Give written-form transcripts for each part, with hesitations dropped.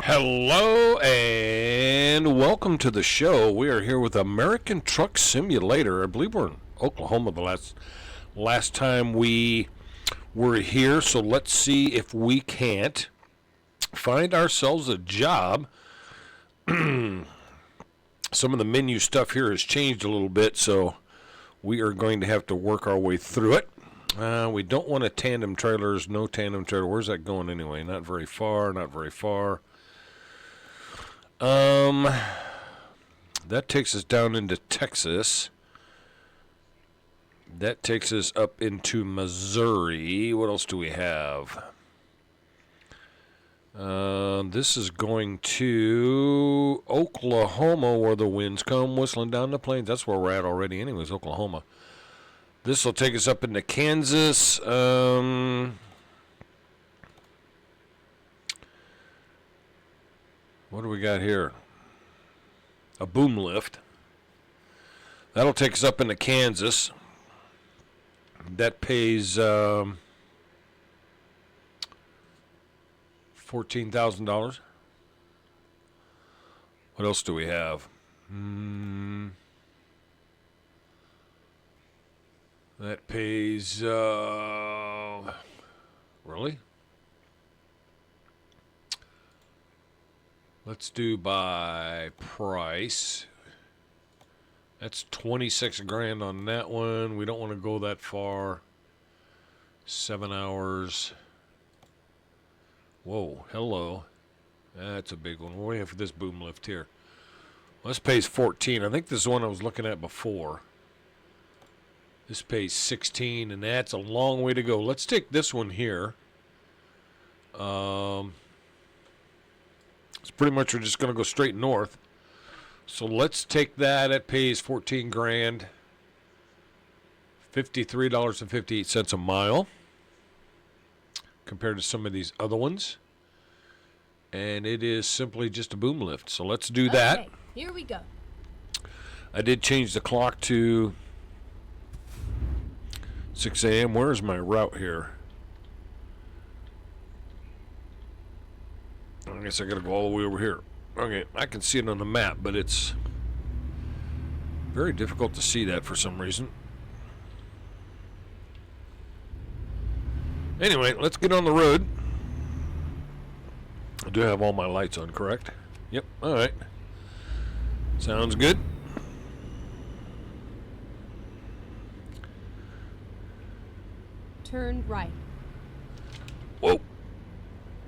Hello and welcome to the show. We are here with American Truck Simulator. I believe we're in Oklahoma the last time we were here, so let's see if we can't find ourselves a job. Some of the menu stuff here has changed a little bit, so we are going to have to work our way through it. We don't want a tandem trailers, no tandem trailer. Where's that going anyway? Not very far, not very far. That takes us down into Texas. That takes us up into Missouri. What else do we have? This is going to Oklahoma, where the winds come whistling down the plains. That's where we're at already anyways, Oklahoma. This will take us up into Kansas. What do we got here? A boom lift. That'll take us up into Kansas. That pays $14,000. What else do we have? That pays really? Let's do by price. That's 26 grand on that one. We don't want to go that far. 7 hours. Whoa, hello. That's a big one. What do we have for this boom lift here? Well, this pays 14. I think this is the one I was looking at before. This pays 16, and that's a long way to go. Let's take this one here. It's pretty much we're just going to go straight north. So let's take that. It pays 14 grand. $53.58 a mile compared to some of these other ones. And it is simply just a boom lift. So let's do that. Okay, here we go. I did change the clock to 6 a.m. Where's my route here? I guess I gotta go all the way over here. Okay, I can see it on the map, but it's very difficult to see that for some reason. Anyway, let's get on the road. I do have all my lights on, correct? Yep, alright. Sounds good. Turn right. Whoa.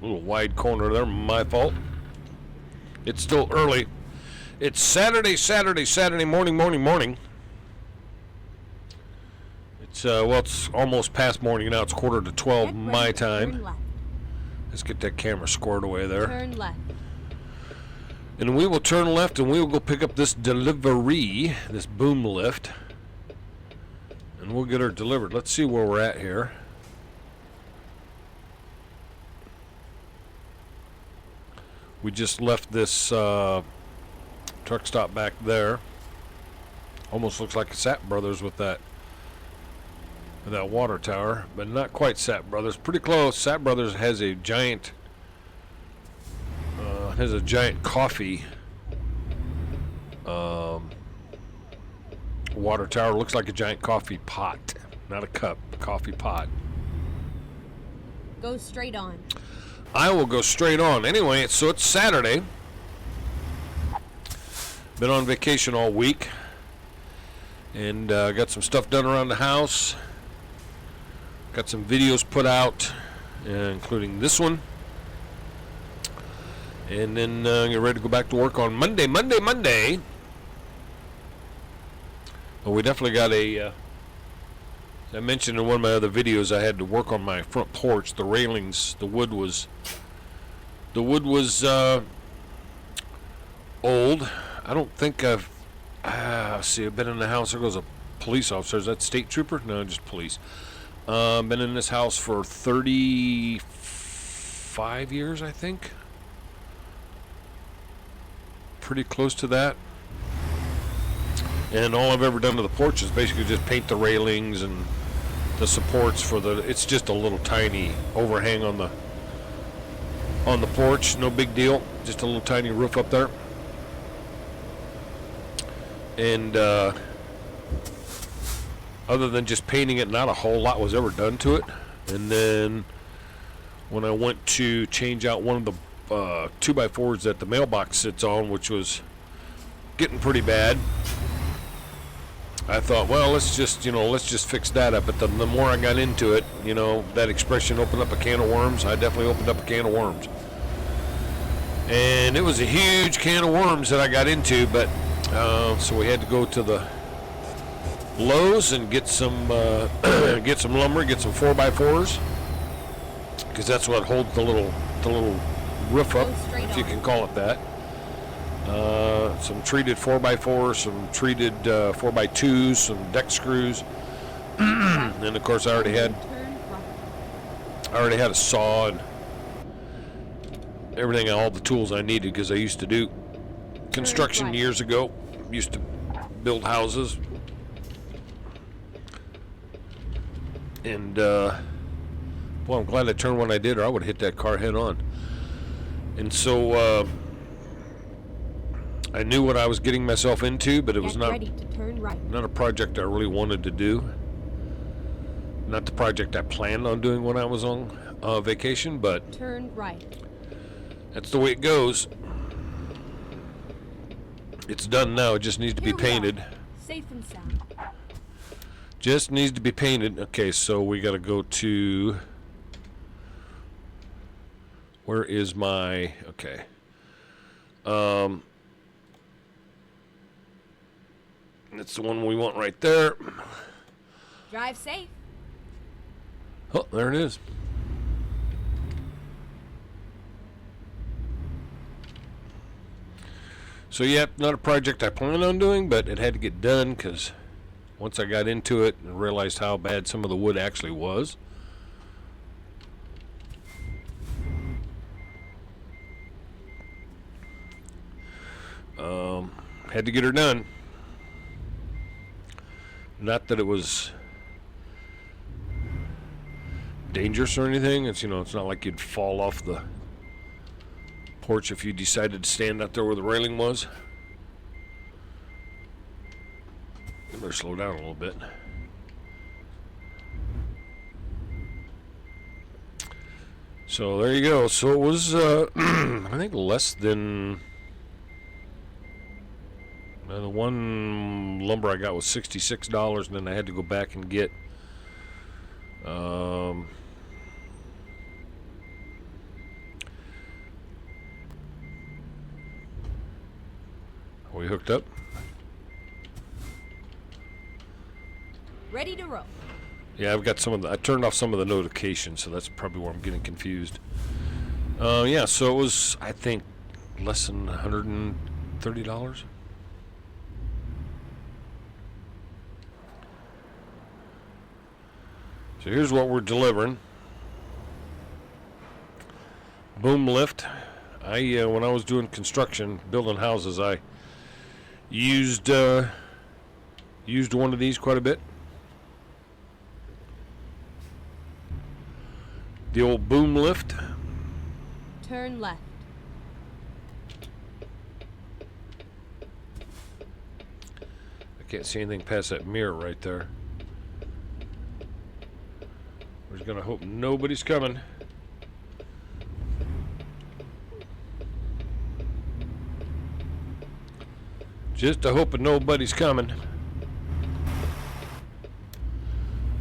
A little wide corner there, my fault. It's still early. It's Saturday morning. It's it's almost past morning now. It's 11:45 my time. Let's get that camera squared away there. Turn left. And we will turn left and we will go pick up this delivery, this boom lift. And we'll get her delivered. Let's see where we're at here. We just left this truck stop back there. Almost looks like a Sapp Brothers with that water tower, but not quite Sapp Brothers. Pretty close. Sapp Brothers has a giant coffee water tower. Looks like a giant coffee pot, not a cup, a coffee pot. Go straight on. I will go straight on. Anyway, it's Saturday. Been on vacation all week. And got some stuff done around the house. Got some videos put out, including this one. And then get ready to go back to work on Monday. But we definitely got as I mentioned in one of my other videos, I had to work on my front porch. The railings, the wood was old. I don't think I've been in the house. There goes a police officer. Is that state trooper? No, just police. Been in this house for 35 years, I think. Pretty close to that. And all I've ever done to the porch is basically just paint the railings and the supports for it's just a little tiny overhang on the on the porch. No big deal. Just a little tiny roof up there. And other than just painting it, not a whole lot was ever done to it. And then when I went to change out one of the 2x4s that the mailbox sits on, which was getting pretty bad, I thought, well, let's just fix that up. But the more I got into it, that expression, open up a can of worms, I definitely opened up a can of worms. And it was a huge can of worms that I got into, but so we had to go to the Lowe's and get some lumber, get some 4x4s, because that's what holds the little roof up, if you can call it that. Some treated 4x4s, some treated 4x2s, some deck screws, and of course I already had a saw and everything, all the tools I needed, because I used to do construction years ago. Used to build houses, and well, I'm glad I turned when I did, or I would have hit that car head on. And so I knew what I was getting myself into, but it was not a project I really wanted to do. Not the project I planned on doing when I was on vacation, but turn right. That's the way it goes. It's done now. It just needs to be painted. Safe and sound. Just needs to be painted. Okay, so we got to go to... Where is my... Okay. That's the one we want right there. Drive safe. Oh, there it is. So, yeah, not a project I planned on doing, but it had to get done, because once I got into it and realized how bad some of the wood actually was. Had to get her done. Not that it was dangerous or anything. It's, it's not like you'd fall off the porch if you decided to stand out there where the railing was. You better slow down a little bit. So there you go. So it was, I think, less than... the one lumber I got was $66, and then I had to go back and get are we hooked up? Ready to roll. Yeah, I've got I turned off some of the notifications, so that's probably where I'm getting confused. Yeah, so it was, I think, less than $130. So here's what we're delivering. Boom lift. When I was doing construction, building houses, I used one of these quite a bit. The old boom lift. Turn left. I can't see anything past that mirror right there. We're just gonna hope nobody's coming. Just to hoping nobody's coming.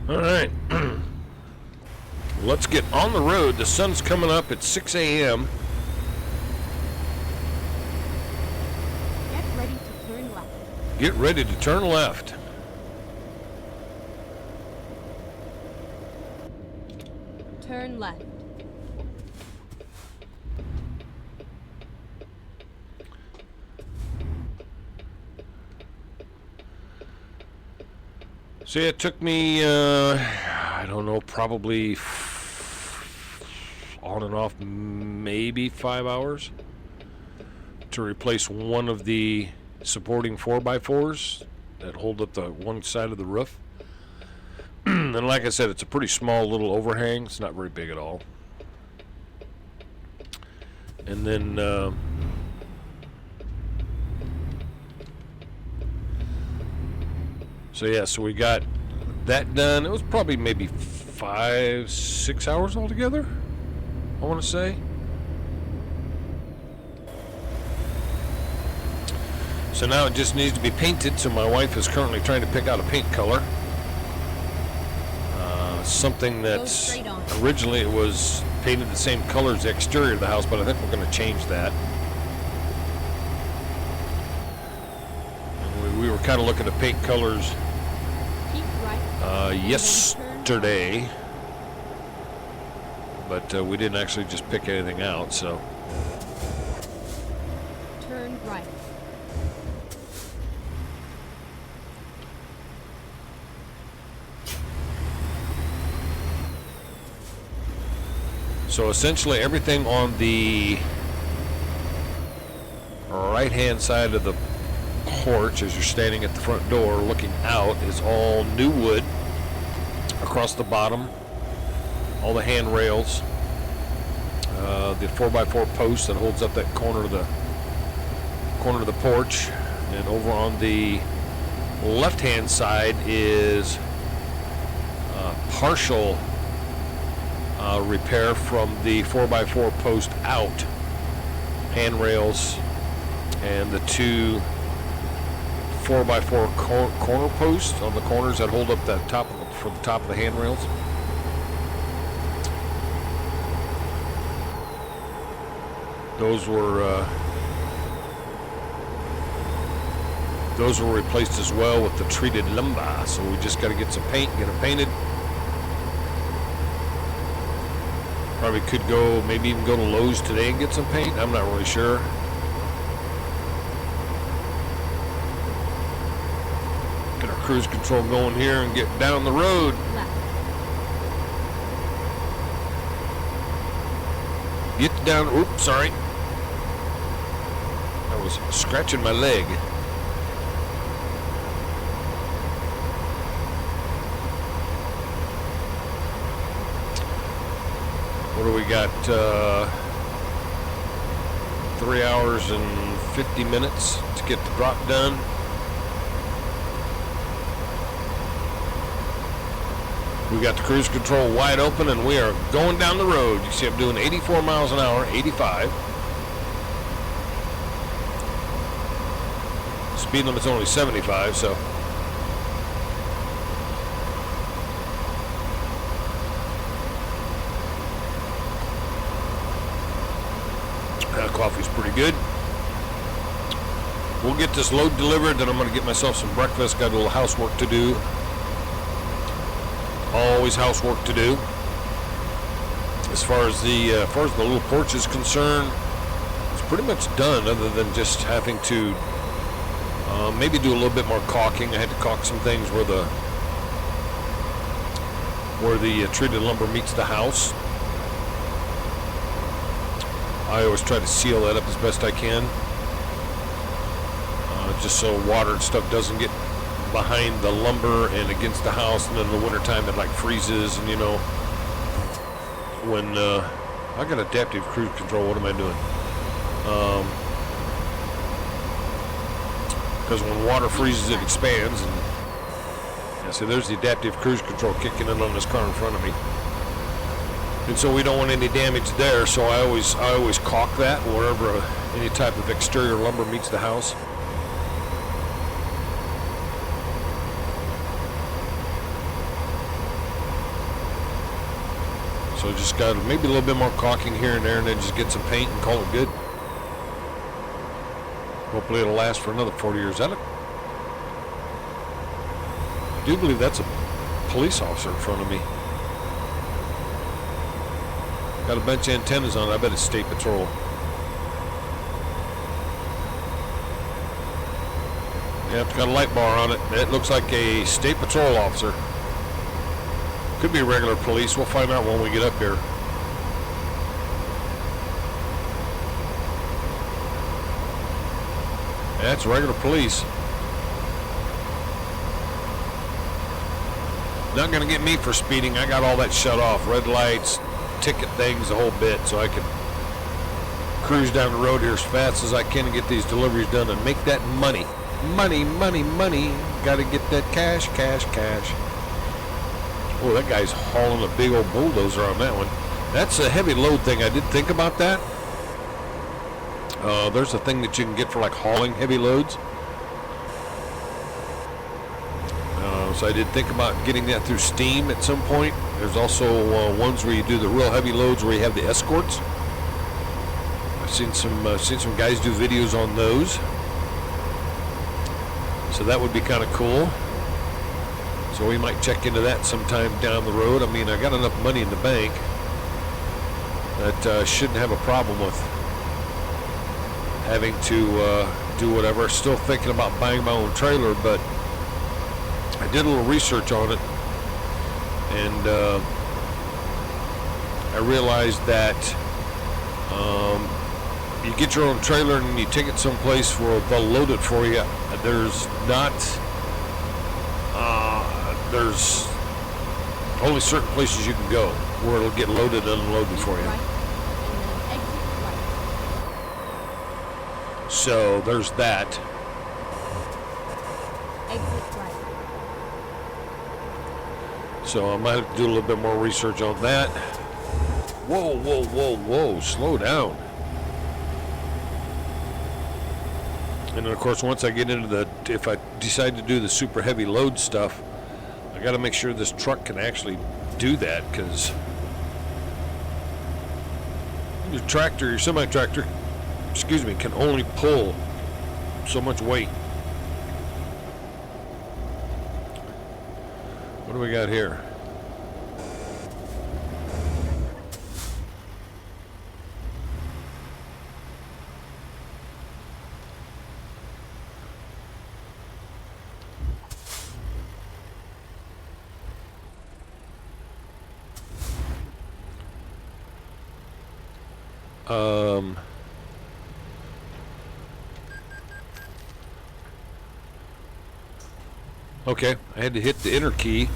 All right. Let's get on the road. The sun's coming up at 6 a.m. Get ready to turn left. Get ready to turn left. Turn left. See, it took me, I don't know, probably on and off maybe 5 hours to replace one of the supporting 4x4s that hold up the one side of the roof. And like I said, it's a pretty small little overhang. It's not very big at all. And then so we got that done. It was probably maybe 5-6 hours altogether, I want to say. So now it just needs to be painted. So my wife is currently trying to pick out a paint color. Something that's originally it was painted the same color as the exterior of the house, but I think we're going to change that. And we were kind of looking at paint colors Keep right. yesterday, but we didn't actually just pick anything out. So Turn right. So essentially everything on the right-hand side of the porch as you're standing at the front door looking out is all new wood across the bottom, all the handrails, the 4x4 post that holds up that corner of the porch, and over on the left-hand side is partial repair from the 4x4 post out, handrails, and the two 4x4 corner posts on the corners that hold up that top of the handrails. Those were replaced as well with the treated lumber. So we just got to get some paint, get them painted. Probably could go, maybe even go to Lowe's today and get some paint. I'm not really sure. Get our cruise control going here and get down the road. Left. Get down. Oops, sorry. I was scratching my leg. What do we got? 3 hours and 50 minutes to get the drop done. We got the cruise control wide open and we are going down the road. You see I'm doing 84 miles an hour, 85. Speed limit's only 75, so. Coffee's pretty good. We'll get this load delivered, then I'm going to get myself some breakfast. Got a little housework to do. Always housework to do. As far as the little porch is concerned, it's pretty much done, other than just having to maybe do a little bit more caulking. I had to caulk some things where the treated lumber meets the house. I always try to seal that up as best I can, just so water and stuff doesn't get behind the lumber and against the house, and then in the wintertime it like freezes, and you know, when I got adaptive cruise control, what am I doing? Because when water freezes it expands, and yeah, so there's the adaptive cruise control kicking in on this car in front of me. And so we don't want any damage there, so I always caulk that wherever any type of exterior lumber meets the house. So just got maybe a little bit more caulking here and there, and then just get some paint and call it good. Hopefully it'll last for another 40 years. I do believe that's a police officer in front of me. Got a bunch of antennas on it. I bet it's State Patrol. Yeah, it's got a light bar on it. It looks like a State Patrol officer. Could be regular police. We'll find out when we get up here. That's regular police. Not going to get me for speeding. I got all that shut off. Red lights, ticket things, the whole bit, so I can cruise down the road here as fast as I can and get these deliveries done and make that money. Money, money, money. Got to get that cash, cash, cash. Oh, that guy's hauling a big old bulldozer on that one. That's a heavy load thing. I did think about that. There's a thing that you can get for like hauling heavy loads. So I did think about getting that through Steam at some point. There's also ones where you do the real heavy loads where you have the escorts. I've seen some guys do videos on those. So that would be kind of cool. So we might check into that sometime down the road. I mean, I got enough money in the bank that shouldn't have a problem with having to do whatever. Still thinking about buying my own trailer, but I did a little research on it, and I realized that you get your own trailer and you take it someplace where they'll load it for you. There's only certain places you can go where it'll get loaded and unloaded for you. Right, and then exit right. So there's that. Exit right. So I might have to do a little bit more research on that. Whoa, whoa, whoa, whoa, slow down. And then of course once I get into if I decide to do the super heavy load stuff, I got to make sure this truck can actually do that, because your tractor, your semi-tractor, excuse me, can only pull so much weight. What do we got here? Okay, I had to hit the enter key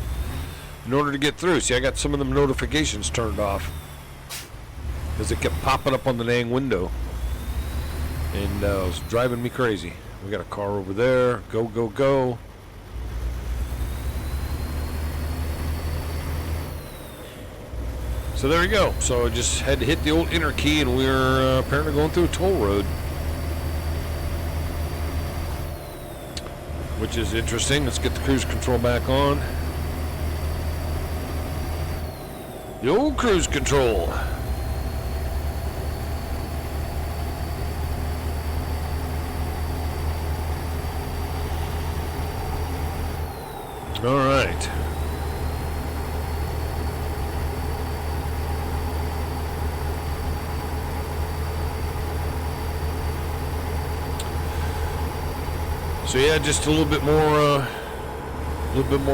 in order to get through. See, I got some of them notifications turned off because it kept popping up on the dang window, and it was driving me crazy. We got a car over there. Go, go, go. So there we go. So I just had to hit the old enter key, and we're apparently going through a toll road, which is interesting. Let's get the cruise control back on. The old cruise control. All right. So yeah, just a little bit more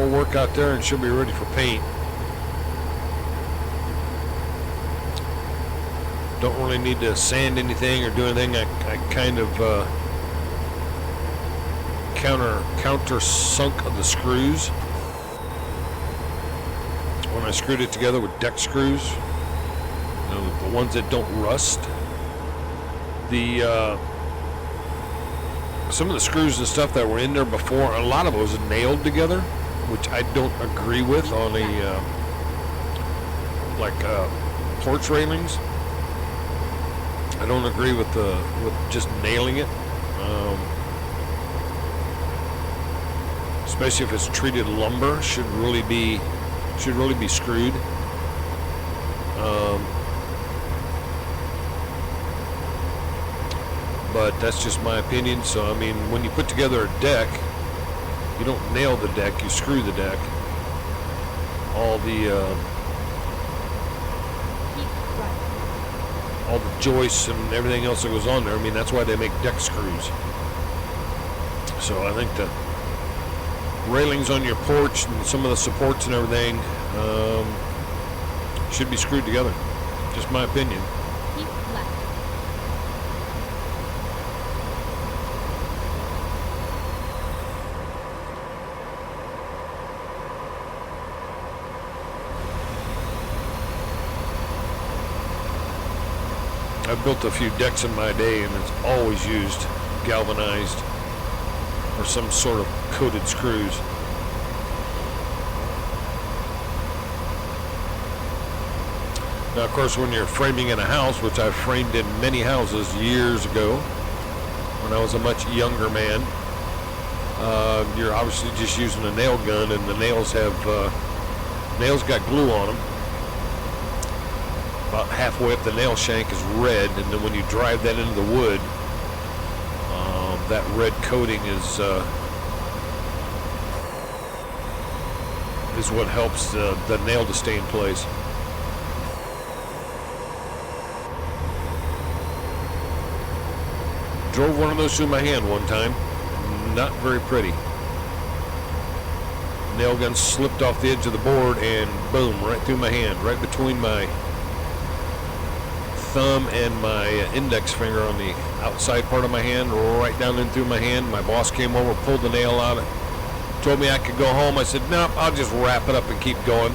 work out there, and she'll be ready for paint. Don't really need to sand anything or do anything. I kind of counter sunk the screws when I screwed it together with deck screws, the ones that don't rust. Some of the screws and stuff that were in there before, a lot of it was nailed together, which I don't agree with on porch railings. I don't agree with just nailing it, especially if it's treated lumber. Should really be screwed. But that's just my opinion. So I mean, when you put together a deck, you don't nail the deck, you screw the deck. All the joists and everything else that goes on there. I mean, that's why they make deck screws. So I think the railings on your porch and some of the supports and everything should be screwed together. Just my opinion. Keep left. I've built a few decks in my day, and it's always used galvanized or some sort of coated screws. Now, of course, when you're framing in a house, which I've framed in many houses years ago, when I was a much younger man, you're obviously just using a nail gun, and the nails got glue on them. About halfway up the nail shank is red, and then when you drive that into the wood, that red coating is what helps the nail to stay in place. Drove one of those through my hand one time. Not very pretty. Nail gun slipped off the edge of the board and boom, right through my hand, right between my thumb and my index finger on the outside part of my hand, right down in through my hand. My boss came over, pulled the nail out, told me I could go home. I said, no, I'll just wrap it up and keep going,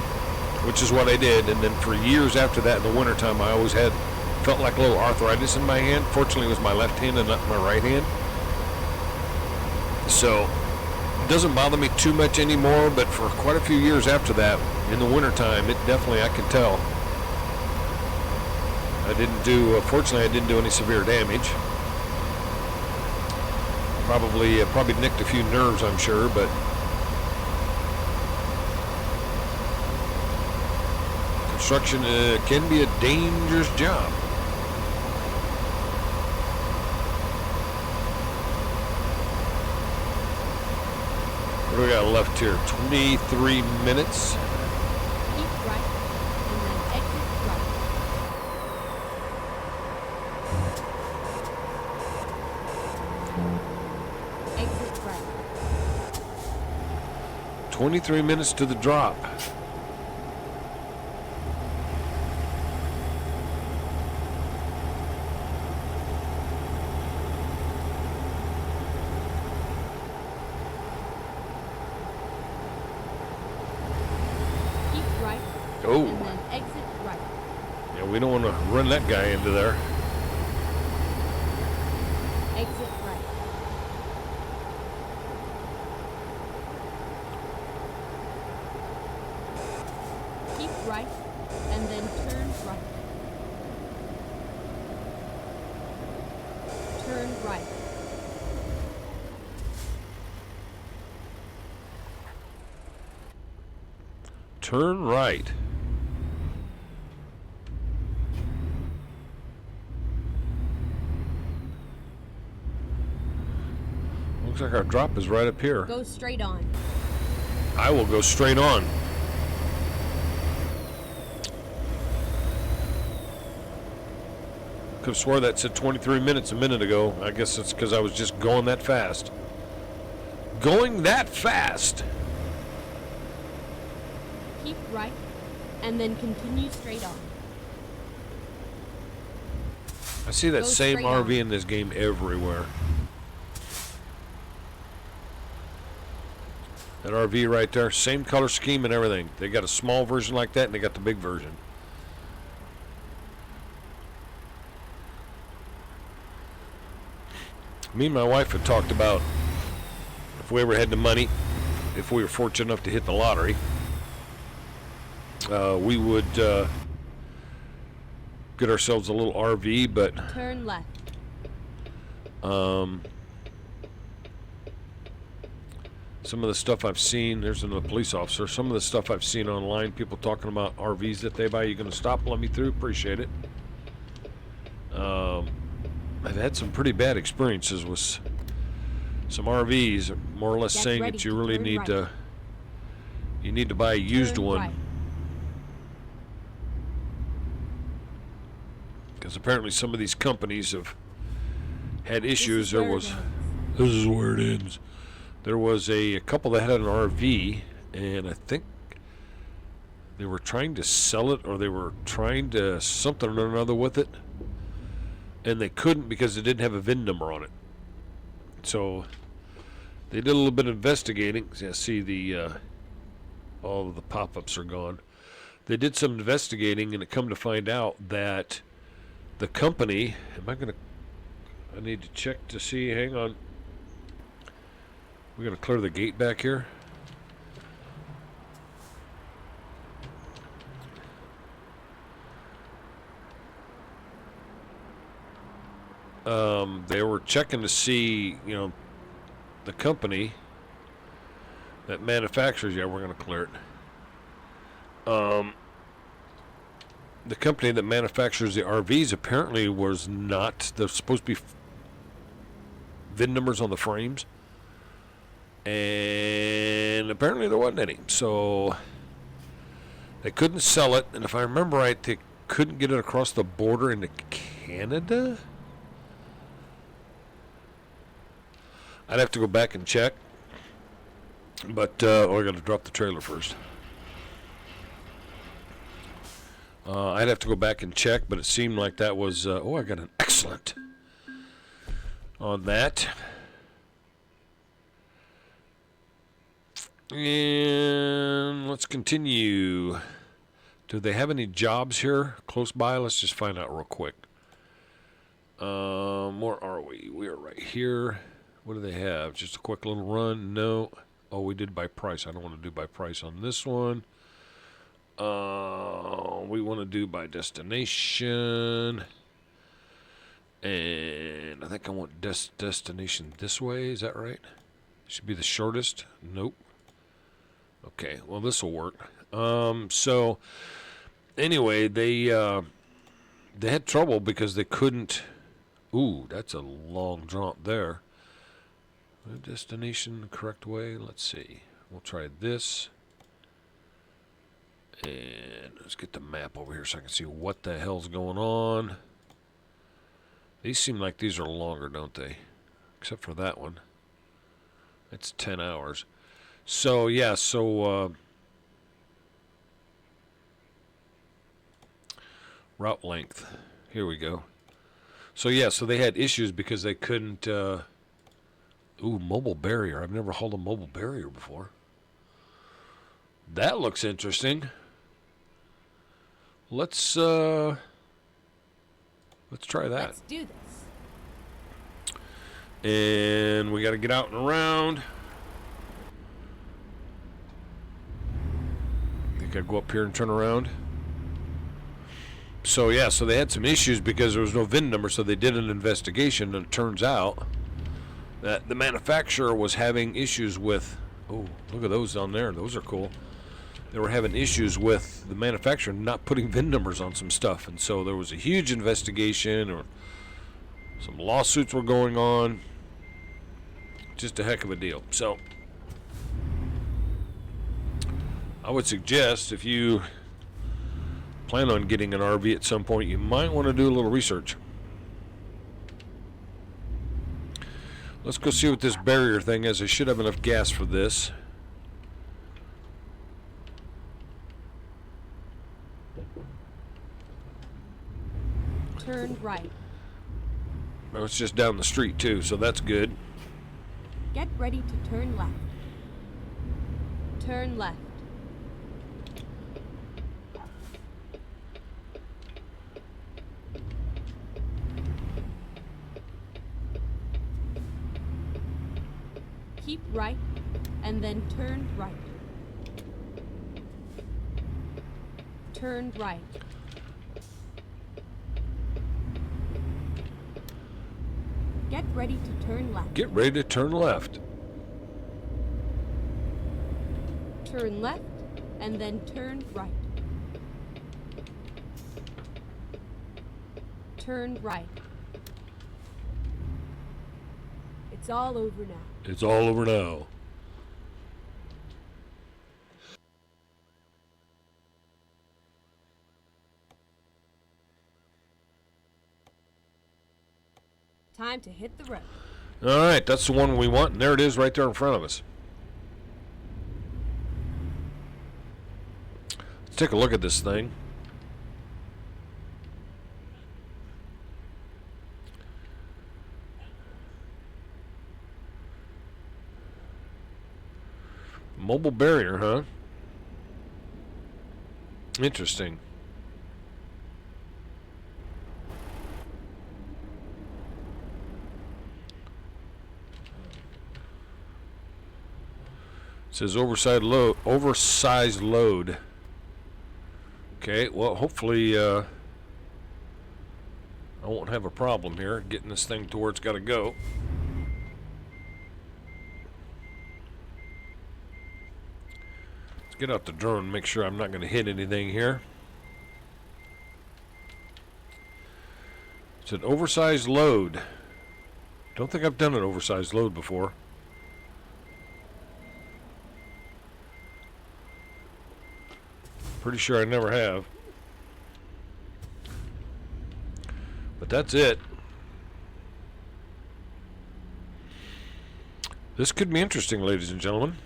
which is what I did. And then for years after that, in the wintertime, I always felt like a little arthritis in my hand. Fortunately, it was my left hand and not my right hand. So it doesn't bother me too much anymore, but for quite a few years after that, in the wintertime, it definitely, I can tell. Fortunately, I didn't do any severe damage. Probably nicked a few nerves, I'm sure, but construction can be a dangerous job. What do we got left here? 23 minutes. Keep right, and then exit right. Exit right. 23 minutes to the drop. Oh. And then exit right. Yeah, we don't want to run that guy into there. Exit right. Keep right, and then turn right. Turn right. Turn right. Looks like our drop is right up here. Go straight on. I will go straight on. Could have swore that said 23 minutes a minute ago. I guess it's because I was just going that fast. Going that fast. Keep right, and then continue straight on. I see that Go same straight RV on. in this game everywhere. That RV right there, same color scheme and everything. They got a small version like that, and they got the big version. Me and my wife had talked about if we ever had the money, if we were fortunate enough to hit the lottery, we would get ourselves a little RV, but Turn left. some of the stuff I've seen, there's another police officer, some of the stuff I've seen online, people talking about RVs that they buy. You gonna stop, let me through, appreciate it. I've had some pretty bad experiences with some RVs, more or less Get saying ready that you to really turn need right. to, you need to buy a used Turn one. right. Because apparently some of these companies have had issues. This is where it ends. This is where it ends. There was a couple that had an RV, and I think they were trying to sell it, or they were trying to something or another with it, and they couldn't because it didn't have a VIN number on it. So they did a little bit of investigating. Yeah, see, the all of the pop-ups are gone. They did some investigating, and it come to find out that the company, I need to check to see, hang on. We're going to clear the gate back here. They were checking to see, the company that manufactures, yeah, we're going to clear it. The company that manufactures the RVs apparently was not, there's supposed to be VIN numbers on the frames, and apparently there wasn't any, so they couldn't sell it, and if I remember right, they couldn't get it across the border into Canada. I'd have to go back and check, but I got to drop the trailer first. I'd have to go back and check, but it seemed like that was, I got an excellent on that. And let's continue. Do they have any jobs here close by? Let's just find out real quick. Where are we? We are right here. What do they have? Just a quick little run? No. Oh, we did by price. I don't want to do by price on this one. We want to do by destination. And I think I want destination this way. Is that right? Should be the shortest. Nope. Okay, well, this will work. So anyway, they had trouble because they couldn't. Ooh, that's a long jump there. Destination the correct way. Let's see. We'll try this. And let's get the map over here so I can see what the hell's going on. These seem like these are longer, don't they? Except for that one. It's 10 hours. So, yeah, route length. Here we go. So, yeah, so they had issues because they couldn't, mobile barrier. I've never hauled a mobile barrier before. That looks interesting. Let's try that. Let's do this. And we got to get out and around. I think I go up here and turn around. So yeah, so they had some issues because there was no VIN number, so they did an investigation, and it turns out that the manufacturer was having issues with, oh, look at those down there. Those are cool. They were having issues with the manufacturer not putting VIN numbers on some stuff, and so there was a huge investigation, or some lawsuits were going on. Just a heck of a deal. So I would suggest if you plan on getting an RV at some point, you might want to do a little research. Let's go see what this barrier thing is. I should have enough gas for this. Turn right. Well, it's just down the street too, so that's good. Get ready to turn left. Turn left. Keep right, and then turn right. Turn right. Get ready to turn left. Get ready to turn left. Turn left, and then turn right. Turn right. It's all over now. It's all over now. Time to hit the road. All right, that's the one we want, and there it is right there in front of us. Let's take a look at this thing. Mobile barrier, huh? Interesting. says oversized load. Okay, well, hopefully I won't have a problem here getting this thing to where it's got to go. Let's get out the drone and make sure I'm not going to hit anything here. It's an oversized load. Don't think I've done an oversized load before. Pretty sure I never have. But that's it. This could be interesting, ladies and gentlemen.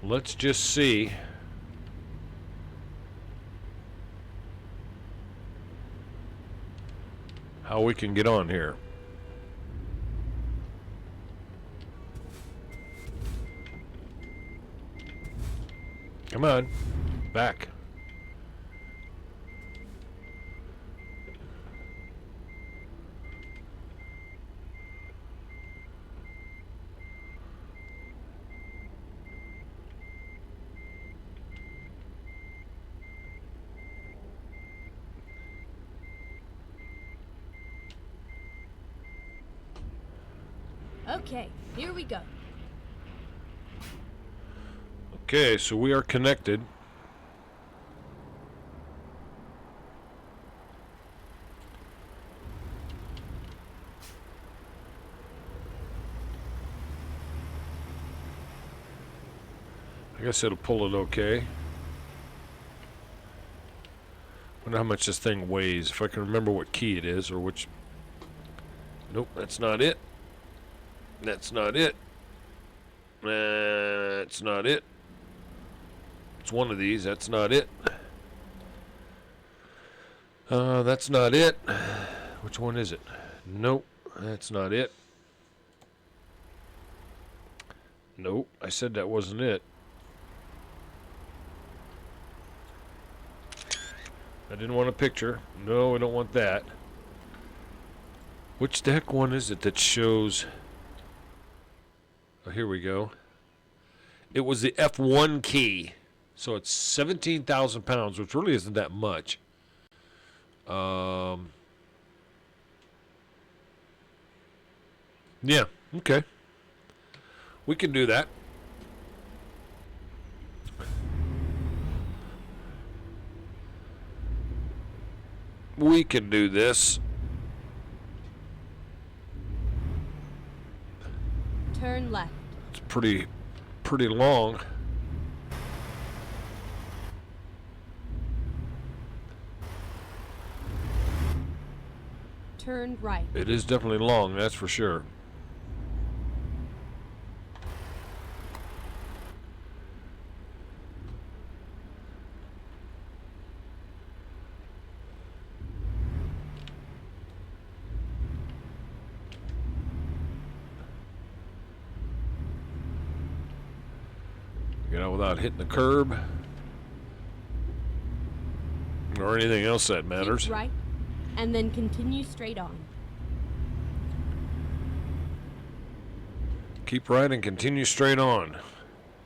Let's just see. How we can get on here. Come on, back. Okay, here we go. Okay, so we are connected. I guess it'll pull it okay. Wonder how much this thing weighs. If I can remember what key it is or which. Nope, that's not it. That's not it. That's not it. It's one of these. That's not it. That's not it. Which one is it? Nope, that's not it. Nope, I said that wasn't it. I didn't want a picture. No, I don't want that. Which the heck one is it that shows... Oh, here we go. It was the F1 key. So it's 17,000 pounds, which really isn't that much. Yeah, okay. We can do that. We can do this. Turn left. It's pretty long. Turn right. It is definitely long, that's for sure. Get out without hitting the curb or anything else that matters. Keep right, and then continue straight on. Keep right and continue straight on.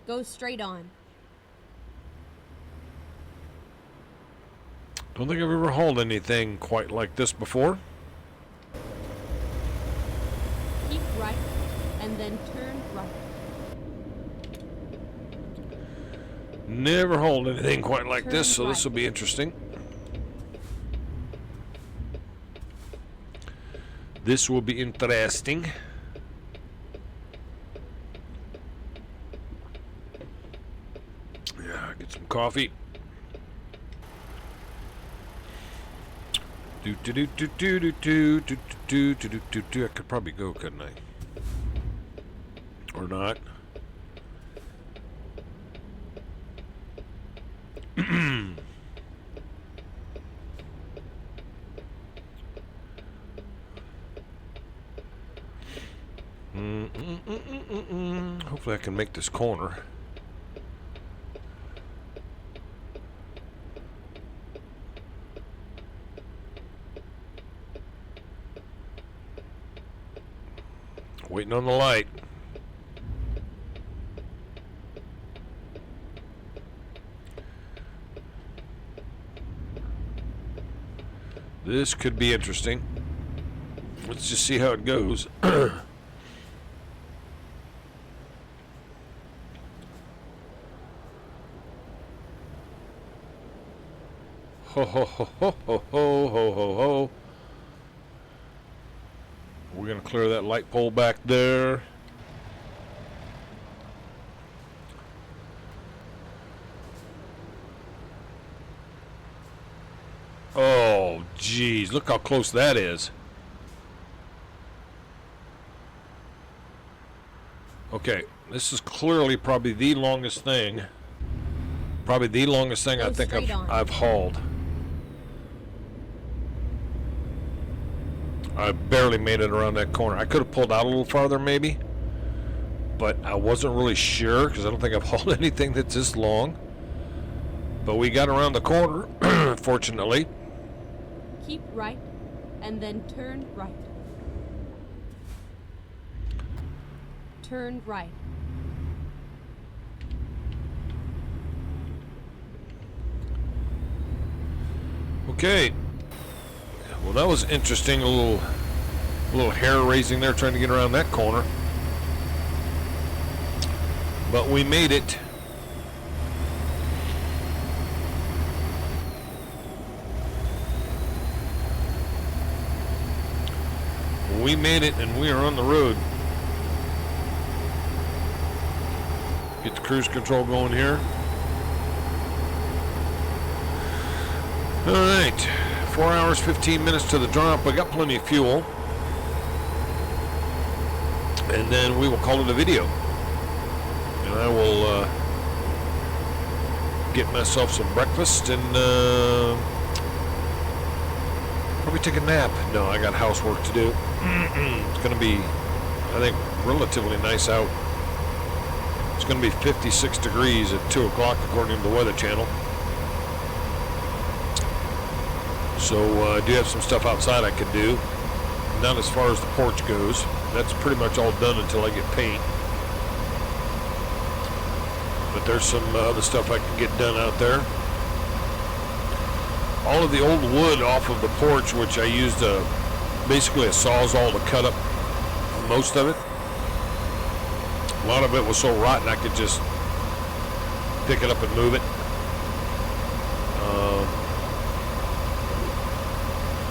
Go straight on. Don't think I've ever hauled anything quite like this before. Keep right, and then turn right. Never hauled anything quite like this, so Turn this will be interesting. This will be interesting. Yeah, get some coffee. Do do do do do do do do do do do do. I could probably go, couldn't I? Or not? Hopefully I can make this corner. Waiting on the light. This could be interesting. Let's just see how it goes. Ho ho ho ho ho ho ho ho ho. We're gonna clear that light pole back there. Oh, geez, look how close that is. Okay, this is clearly probably the longest thing. Probably the longest thing I think I've hauled. I barely made it around that corner. I could have pulled out a little farther maybe, but I wasn't really sure because I don't think I've hauled anything that's this long. But we got around the corner, fortunately. Keep right, and then turn right. Turn right. Okay. Well, that was interesting. A little hair raising there trying to get around that corner. But we made it. We made it, and we are on the road. Get the cruise control going here. All right, 4 hours, 15 minutes to the drop. We got plenty of fuel. And then we will call it a video. And I will get myself some breakfast and probably take a nap. No, I got housework to do. It's going to be, I think, relatively nice out. It's going to be 56 degrees at 2 o'clock according to the Weather Channel. So I do have some stuff outside I could do. Not as far as the porch goes. That's pretty much all done until I get paint. But there's some other stuff I can get done out there. All of the old wood off of the porch, which I used basically a Sawzall to cut up most of it. A lot of it was so rotten I could just pick it up and move it.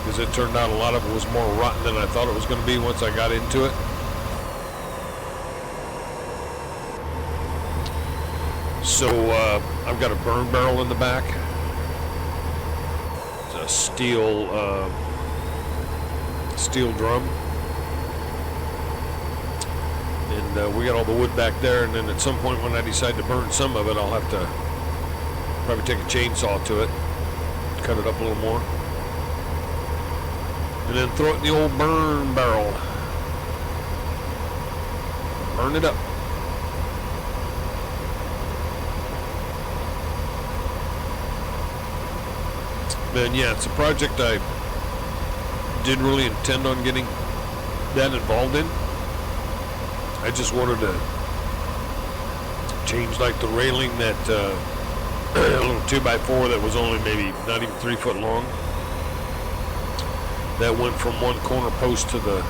Because it turned out a lot of it was more rotten than I thought it was going to be once I got into it. So I've got a burn barrel in the back. It's a steel drum. And we got all the wood back there, and then at some point when I decide to burn some of it, I'll have to probably take a chainsaw to it, cut it up a little more, and then throw it in the old burn barrel. Burn it up. And yeah, it's a project I didn't really intend on getting that involved in. I just wanted to change like the railing that a little 2x4 that was only maybe not even 3 foot long. That went from one corner post to the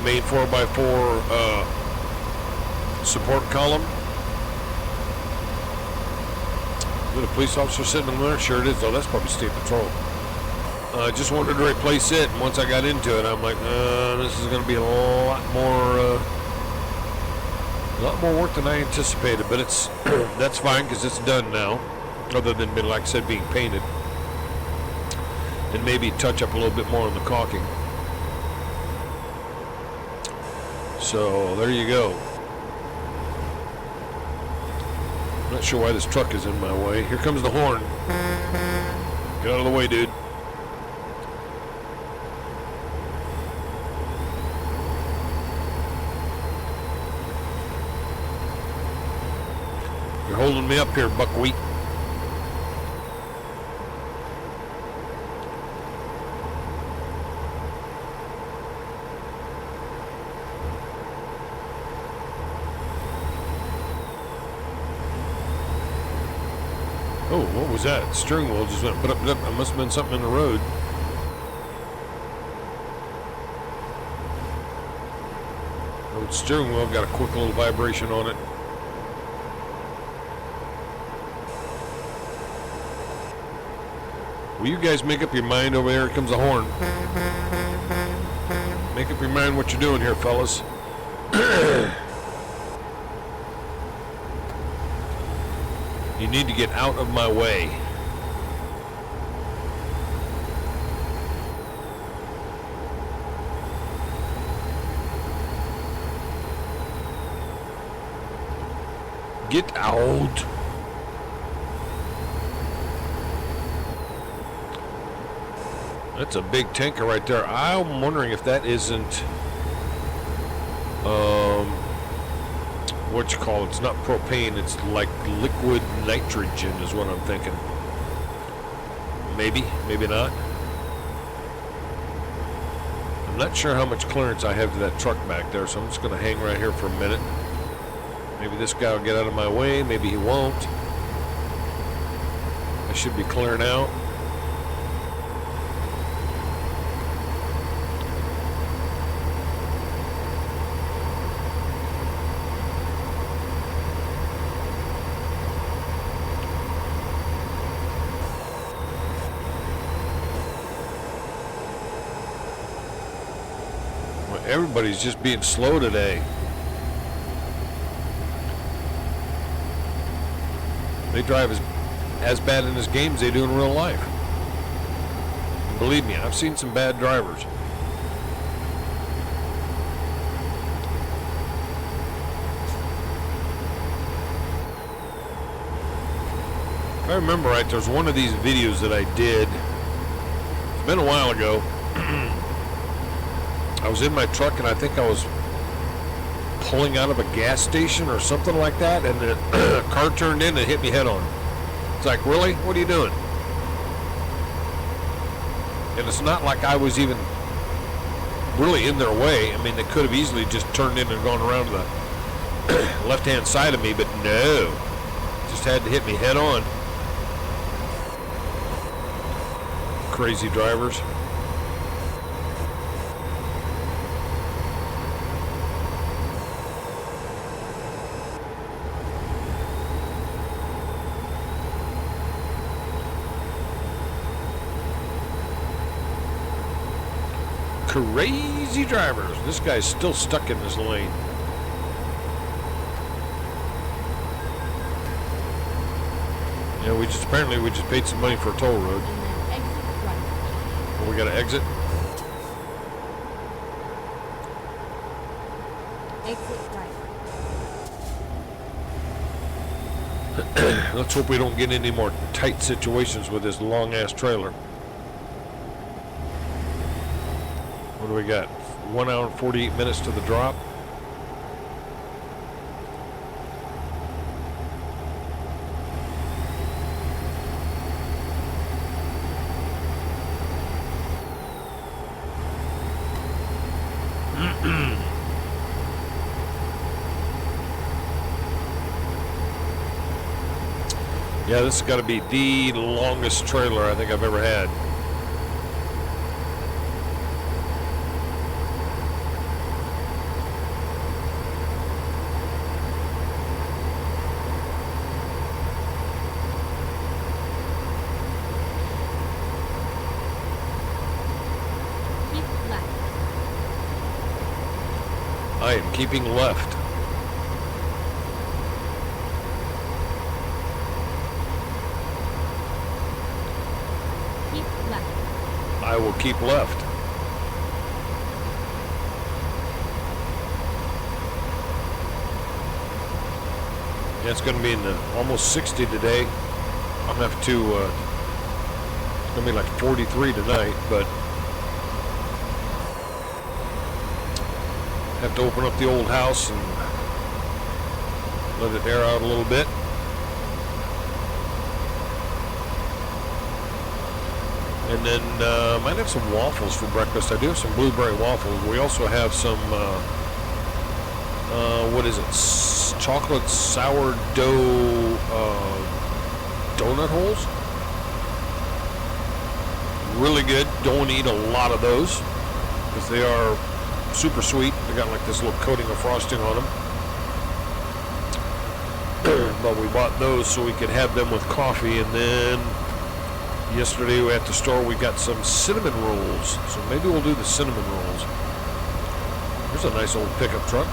main 4x4 support column. Is it a police officer sitting in there? Sure it is. Oh, that's probably state patrol. I just wanted to replace it, and once I got into it, I'm like, this is going to be a lot more work than I anticipated. But it's that's fine because it's done now. Other than, like I said, being painted, and maybe touch up a little bit more on the caulking. So there you go. I'm not sure why this truck is in my way. Here comes the horn. Get out of the way, dude. You're holding me up here, buckwheat. Oh, what was that? Steering wheel just went up. It must have been something in the road. Oh, the steering wheel got a quick little vibration on it. Will you guys make up your mind over there? Here comes a horn. Make up your mind what you're doing here, fellas. You need to get out of my way. Get out. That's a big tanker right there. I'm wondering if that isn't, what you call it? It's not propane. It's like liquid nitrogen is what I'm thinking. Maybe, maybe not. I'm not sure how much clearance I have to that truck back there, so I'm just going to hang right here for a minute. Maybe this guy will get out of my way. Maybe he won't. I should be clearing out. Everybody's just being slow today. They drive as bad in this game as they do in real life. And believe me, I've seen some bad drivers. If I remember right, there's one of these videos that I did. It's been a while ago. I was in my truck and I think I was pulling out of a gas station or something like that, and the car turned in and hit me head on. It's like, really? What are you doing? And it's not like I was even really in their way. I mean, they could have easily just turned in and gone around to the left-hand side of me, but no. Just had to hit me head on. Crazy drivers. Crazy drivers. This guy's still stuck in this lane. Yeah, we just paid some money for a toll road. And then exit right. Well, we gotta exit. Exit right. Let's hope we don't get any more tight situations with this long ass trailer. What do we got? 1 hour and 48 minutes to the drop. Yeah, this has got to be the longest trailer I think I've ever had. Keep left. I am keeping left. Keep left. I will keep left. Yeah, it's going to be in the almost 60 today. I'm going to have to, it's going to be like 43 tonight, but have to open up the old house and let it air out a little bit. And then might have some waffles for breakfast. I do have some blueberry waffles. We also have some, what is it? Chocolate sourdough donut holes. Really good. Don't eat a lot of those because they are super sweet. They got like this little coating of frosting on them. But we bought those so we could have them with coffee. And then yesterday at the store we got some cinnamon rolls. So maybe we'll do the cinnamon rolls. Here's a nice old pickup truck.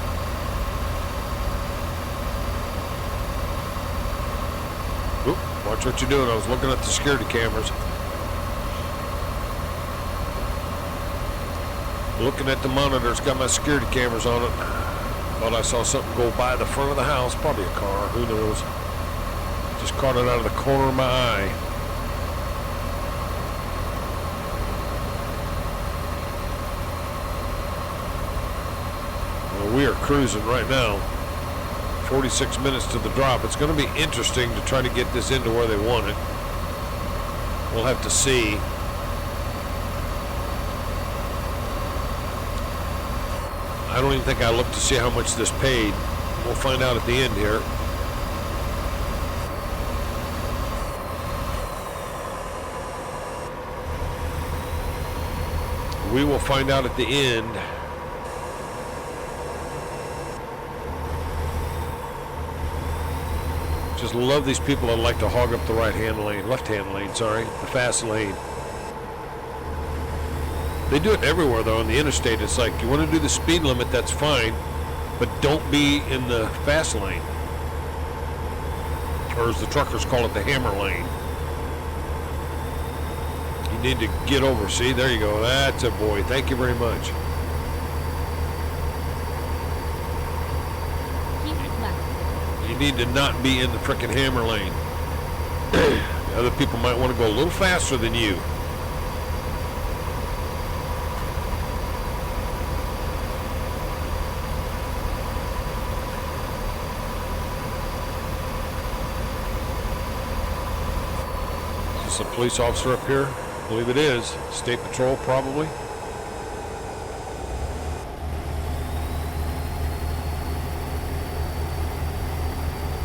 Oop, watch what you're doing. I was looking at the security cameras. Looking at the monitors, got my security cameras on it. Thought I saw something go by the front of the house, probably a car, who knows. Just caught it out of the corner of my eye. Well, we are cruising right now. 46 minutes to the drop. It's going to be interesting to try to get this into where they want it. We'll have to see. I don't even think I looked to see how much this paid. We'll find out at the end here. We will find out at the end. Just love these people that like to hog up the right-hand lane, left-hand lane, sorry, the fast lane. They do it everywhere, though, on the interstate. It's like, you want to do the speed limit, that's fine, but don't be in the fast lane. Or as the truckers call it, the hammer lane. You need to get over. See, there you go. That's a boy. Thank you very much. Keep left. You need to not be in the frickin' hammer lane. Other people might want to go a little faster than you. A police officer up here? I believe it is. State Patrol, probably.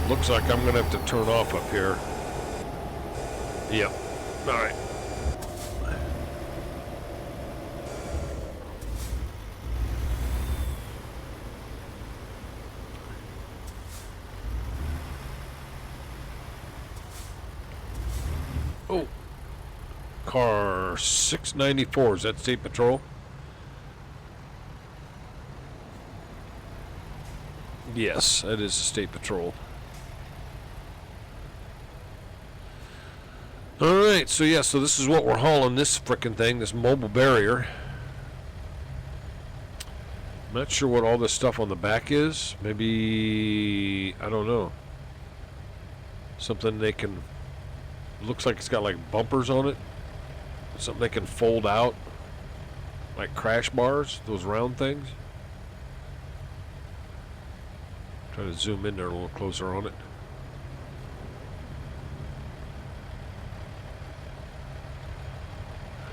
Looks like I'm going to have to turn off up here. Yep. All right. Oh, car 694, is that State Patrol? Yes, that is the State Patrol. Alright, so yeah, so this is what we're hauling, this frickin' thing, this mobile barrier. I'm not sure what all this stuff on the back is. Maybe, I don't know. Something they can... Looks like it's got like bumpers on it. Something they can fold out. Like crash bars, those round things. Try to zoom in there a little closer on it.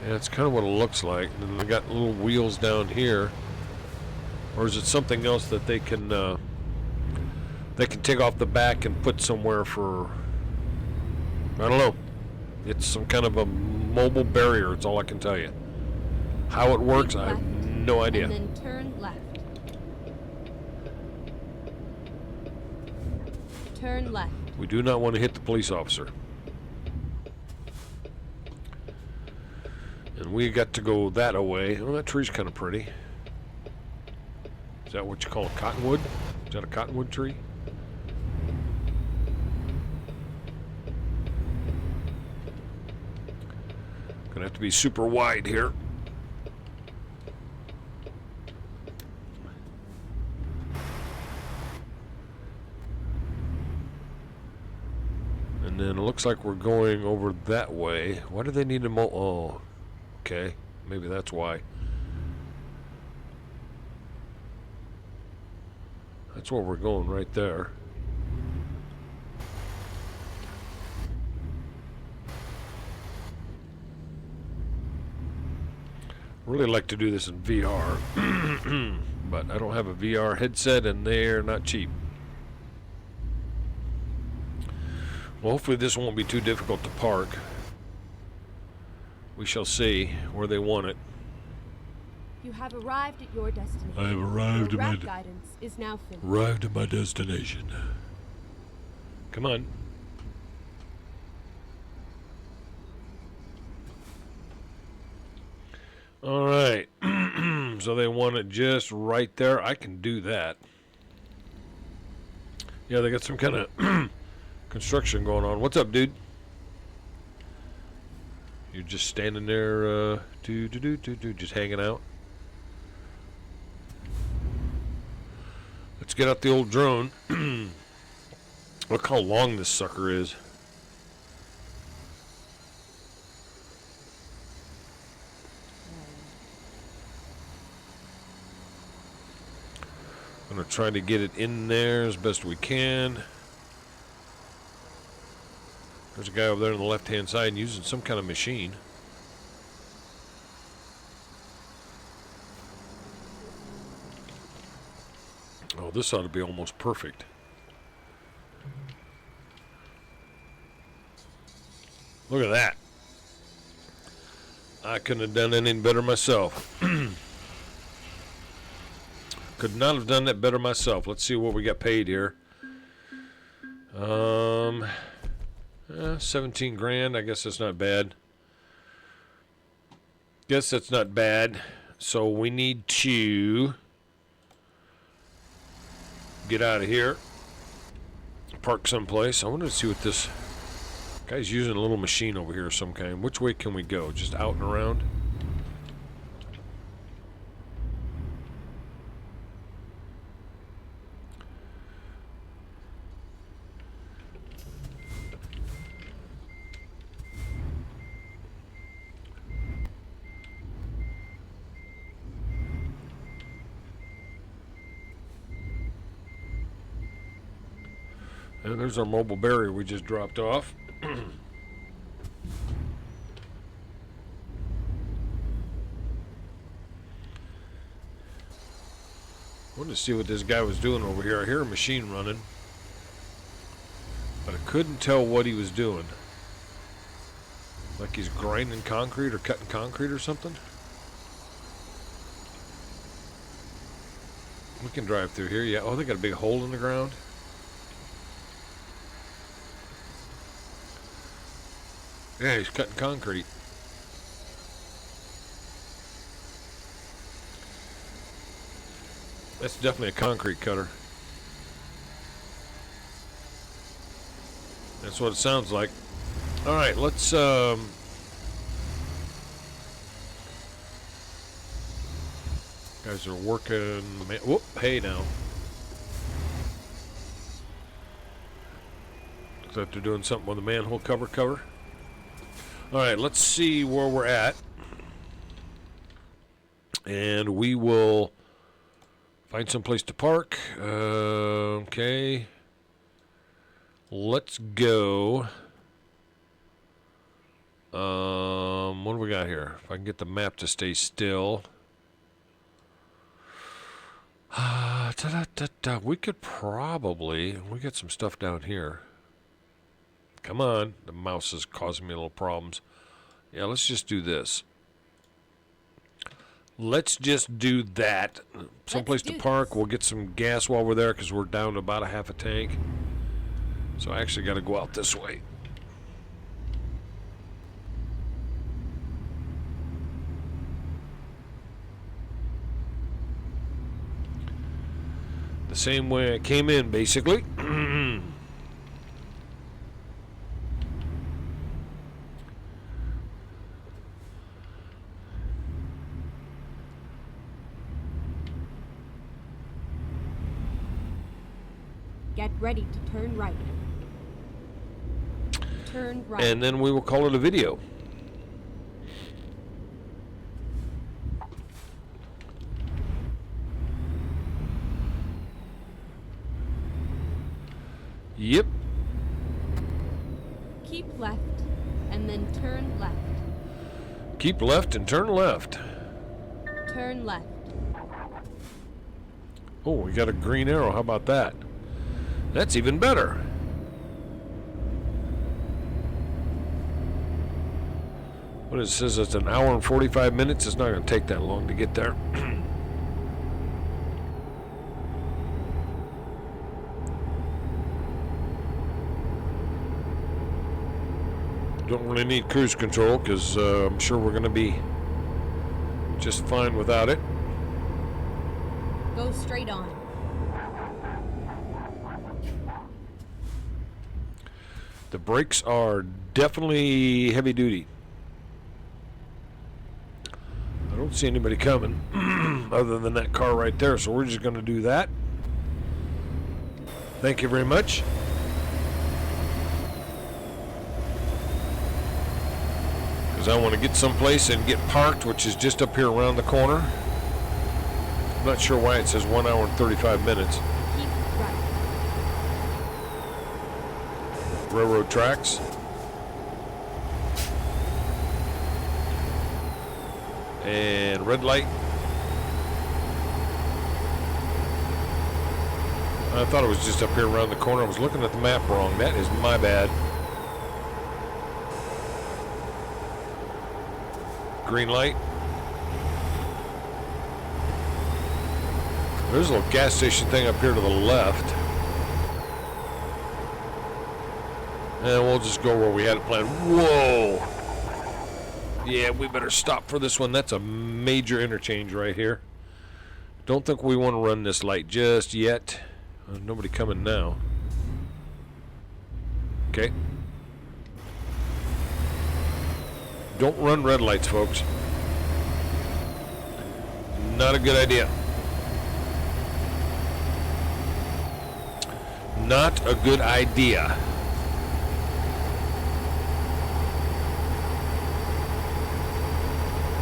Yeah, it's kind of what it looks like. And then they got little wheels down here. Or is it something else that they can take off the back and put somewhere for... I don't know. It's some kind of a mobile barrier. It's all I can tell you. How it works, I have no idea. And then turn left. Turn left. We do not want to hit the police officer. And we got to go that away. Oh, that tree's kind of pretty. Is that what you call a cottonwood? Is that a cottonwood tree? Gonna have to be super wide here. And then it looks like we're going over that way. Why do they need to mow? Oh, okay. Maybe that's why. That's where we're going right there. Really like to do this in VR, but I don't have a VR headset and they're not cheap. Well, hopefully this won't be too difficult to park. We shall see where they want it. You have arrived at your destination. I have arrived Your at route guidance is now finished. Arrived at my destination. Come on. All right. So they want it just right there. I can do that. Yeah, they got some kind of construction going on. What's up, dude? You're just standing there, just hanging out. Let's get out the old drone. Look how long this sucker is. I'm gonna try to get it in there as best we can. There's a guy over there on the left-hand side using some kind of machine. Oh, this ought to be almost perfect. Look at that. I couldn't have done anything better myself. Could not have done that better myself. Let's see what we got paid here. 17 grand. I guess that's not bad. Guess that's not bad. So we need to get out of here. Park someplace. I wanted to see what this guy's using. A little machine over here of some kind. Which way can we go? Just out and around? And there's our mobile barrier we just dropped off. Wanted to see what this guy was doing over here. I hear a machine running, but I couldn't tell what he was doing. Like he's grinding concrete or cutting concrete or something. We can drive through here. Yeah. Oh, they got a big hole in the ground. Yeah, he's cutting concrete. That's definitely a concrete cutter. That's what it sounds like. All right, let's guys are working. Whoop! Hey now. Looks like they're doing something with the manhole cover. All right, let's see where we're at, and we will find some place to park. Okay, let's go. What do we got here? If I can get the map to stay still. We could probably. We got some stuff down here. Come on, the mouse is causing me little problems. Yeah, let's just do this. Let's just do that. Someplace to park. We'll get some gas while we're there because we're down to about a half a tank. So I actually got to go out this way. The same way I came in, basically. Get ready to turn right. Turn right. And then we will call it a video. Yep. Keep left and then turn left. Keep left and turn left. Turn left. Oh, we got a green arrow. How about that? That's even better. What it says, it's an hour and 45 minutes. It's not going to take that long to get there. Don't really need cruise control because I'm sure we're going to be just fine without it. Go straight on. The brakes are definitely heavy duty. I don't see anybody coming other than that car right there, so we're just going to do that. Thank you very much. Because I want to get someplace and get parked, which is just up here around the corner. I'm not sure why it says 1 hour and 35 minutes. Keep right. Railroad tracks. And red light. I thought it was just up here around the corner. I was looking at the map wrong. That is my bad. Green light. There's a little gas station thing up here to the left. And we'll just go where we had it planned. Whoa! Yeah, we better stop for this one. That's a major interchange right here. Don't think we want to run this light just yet. Nobody coming now. Okay. Don't run red lights, folks. Not a good idea. Not a good idea.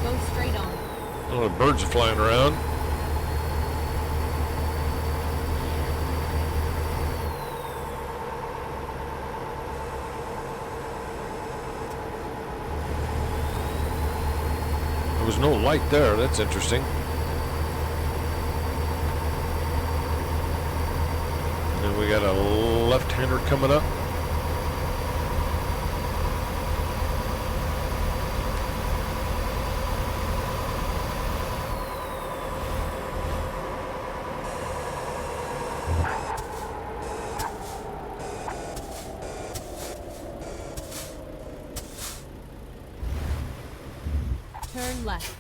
Go straight on. Oh, the birds are flying around. There was no light there. That's interesting. And then we got a left-hander coming up. Turn left.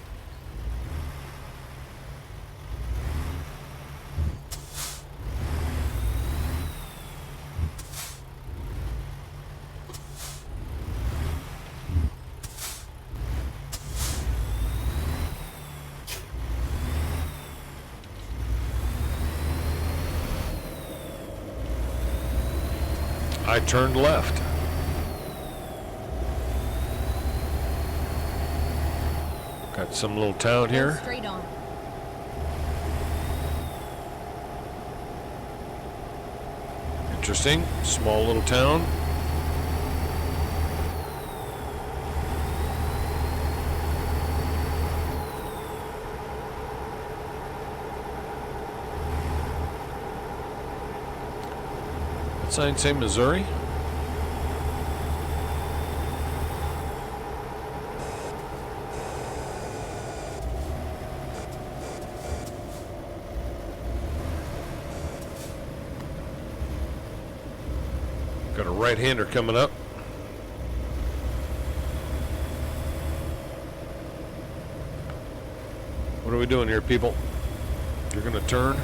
I turned left. Got some little town Go here. straight on. Interesting. Small little town. That sign say Missouri? Got a right-hander coming up. What are we doing here, people? You're gonna turn?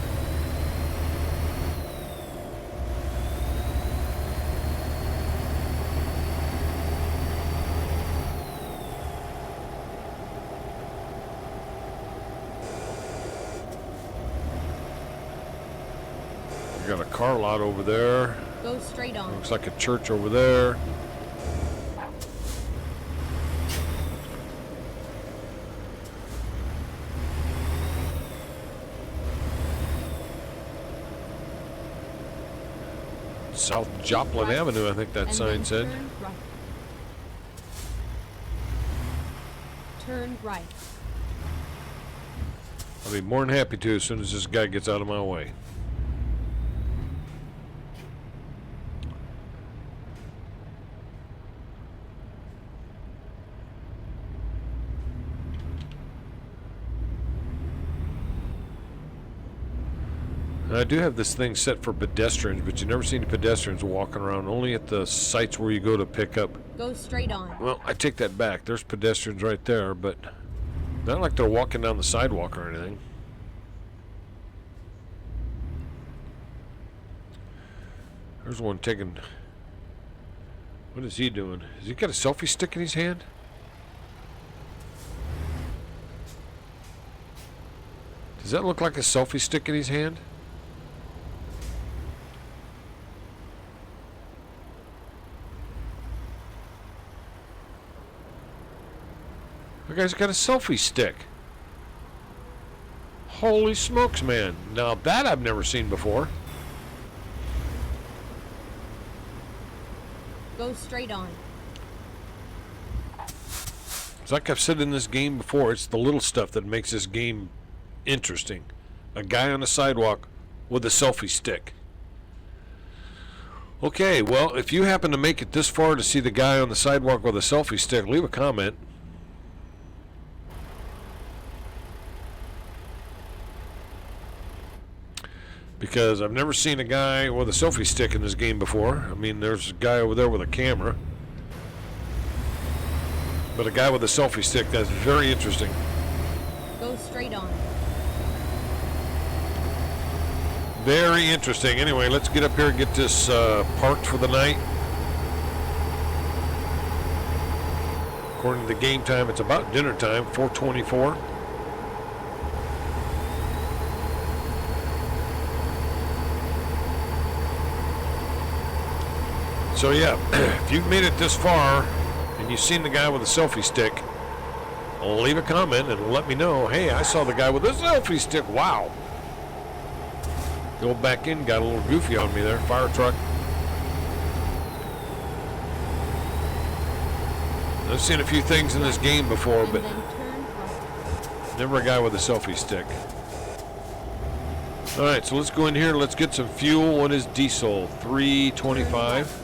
We got a car lot over there. Go straight on. Looks like a church over there. South Joplin Right. Avenue, I think that And sign then said. Turn right. Turn right. I'll be more than happy to as soon as this guy gets out of my way. I do have this thing set for pedestrians, but you never see any pedestrians walking around, only at the sites where you go to pick up. Go straight on. Well, I take that back. There's pedestrians right there, but not like they're walking down the sidewalk or anything. There's one taking... What is he doing? Has he got a selfie stick in his hand? Does that look like a selfie stick in his hand? The guy's got a selfie stick. Holy smokes, man. Now that I've never seen before. Go straight on. It's like I've said in this game before, it's the little stuff that makes this game interesting. A guy on the sidewalk with a selfie stick. Okay, well, if you happen to make it this far to see the guy on the sidewalk with a selfie stick, leave a comment. Because I've never seen a guy with a selfie stick in this game before. I mean, there's a guy over there with a camera. But a guy with a selfie stick, that's very interesting. Go straight on. Very interesting. Anyway, let's get up here and get this parked for the night. According to the game time, it's about dinner time, 4:24. So yeah, if you've made it this far and you've seen the guy with a selfie stick, leave a comment and let me know, hey, I saw the guy with a selfie stick. Wow. Go back in, got a little goofy on me there. Fire truck. I've seen a few things in this game before, And but then turn right. never a guy with a selfie stick. Alright, so let's go in here. Let's get some fuel. What is diesel? 325.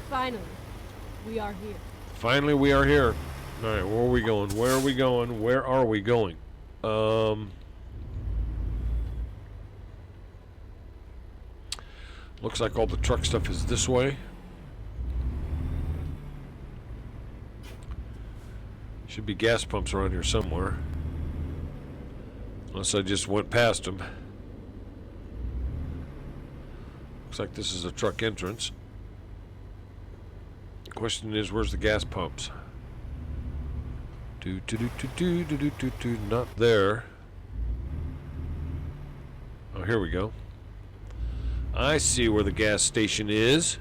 Finally, we are here. Finally, we are here. Alright, where are we going? Where are we going? Where are we going? Looks like all the truck stuff is this way. Should be gas pumps around here somewhere. Unless I just went past them. Looks like this is a truck entrance. The question is, where's the gas pumps? Not there. Oh, here we go. I see where the gas station is.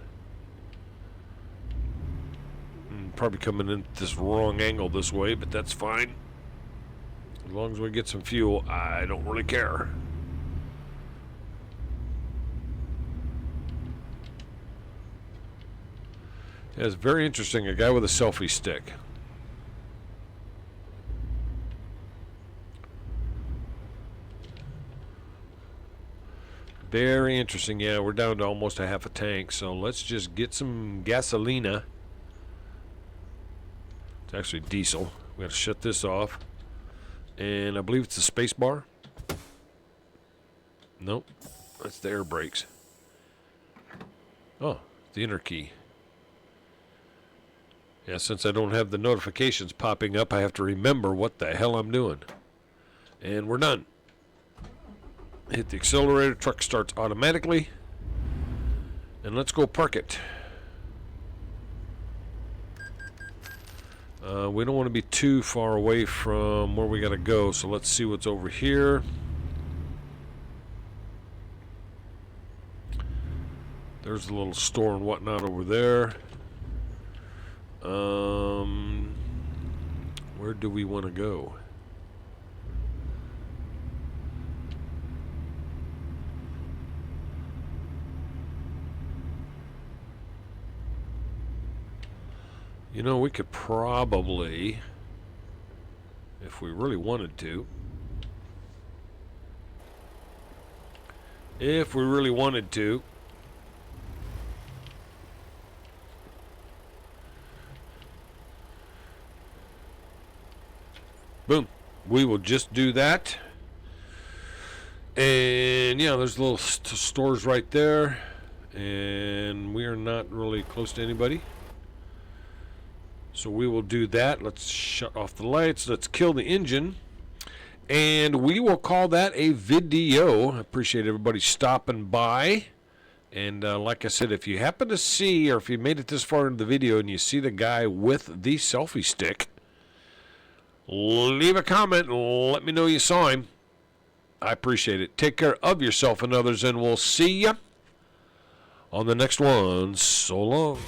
Probably coming in this wrong angle this way, but that's fine. As long as we get some fuel, I don't really care. Yeah, it's very interesting. A guy with a selfie stick. Very interesting. Yeah, we're down to almost a half a tank, so let's just get some gasolina. It's actually diesel. We got to shut this off. And I believe it's the space bar. Nope. That's the air brakes. Oh, the inner key. Yeah, since I don't have the notifications popping up, I have to remember what the hell I'm doing. And we're done. Hit the accelerator. Truck starts automatically. And let's go park it. We don't want to be too far away from where we got to go, so let's see what's over here. There's a little store and whatnot over there. Where do we want to go? You know, we could probably, if we really wanted to, boom, we will just do that. And yeah, there's little stores right there. And we are not really close to anybody. So we will do that. Let's shut off the lights. Let's kill the engine. And we will call that a video. I appreciate everybody stopping by. And like I said, if you happen to see, or if you made it this far into the video and you see the guy with the selfie stick, leave a comment and let me know you saw him. I appreciate it. Take care of yourself and others, and we'll see ya on the next one. So long.